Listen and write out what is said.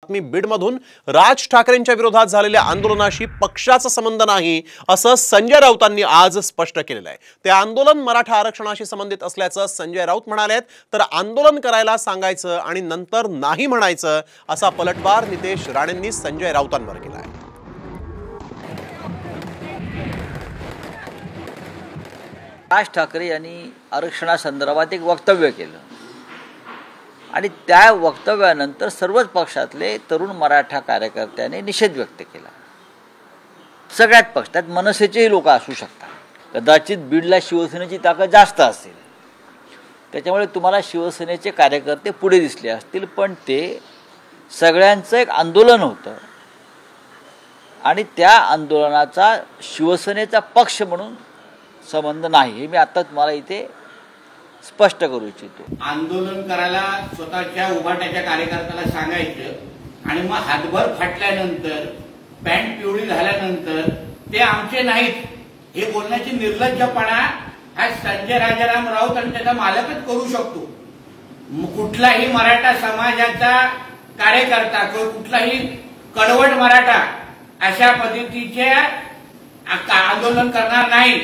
बातमी बीडमधून राज ठाकरेंच्या विरोधात झालेल्या आंदोलनाशी पक्षाचा संबंध नाही असं संजय राऊतांनी आज स्पष्ट केलेलं आहे। ते आंदोलन मराठा आरक्षणाशी संबंधित असल्याचं संजय राऊत म्हणालेत, तर आंदोलन करायला सांगायचं आणि नंतर नाही म्हणायचं असा पलटवार नितेश राणेंनी संजय राऊतांवर केला आहे। राज ठाकरे यांनी आरक्षणासंदर्भात एक वक्तव्य केलं आणि त्या वक्तव्यानंतर सर्वच पक्षातले तरुण मराठा कार्यकर्त्यांनी निषेध व्यक्त केला। सगळ्यात पक्ष, त्यात मनसेचेही लोक असू शकतात, कदाचित बीडला शिवसेनेची ताकद जास्त असेल त्याच्यामुळे तुम्हाला शिवसेनेचे कार्यकर्ते पुढे दिसले असतील, पण ते सगळ्यांचं एक आंदोलन होतं आणि त्या आंदोलनाचा शिवसेनेचा पक्ष म्हणून संबंध नाही, हे मी आता तुम्हाला इथे स्पष्ट करू इच्छितो। आंदोलन करायला स्वतःच्या उभाट्याच्या कार्यकर्त्याला सांगायचं आणि मग हातभर फाटल्यानंतर पॅन्ट पिवळी झाल्यानंतर ते आमचे नाहीत हे बोलण्याची निर्लज्जपणा हा संजय राजाराम राऊत आणि त्याचा मालकच करू शकतो। कुठलाही मराठा समाजाचा कार्यकर्ता कुठलाही कडवट मराठा अशा पद्धतीचे आंदोलन करणार नाही।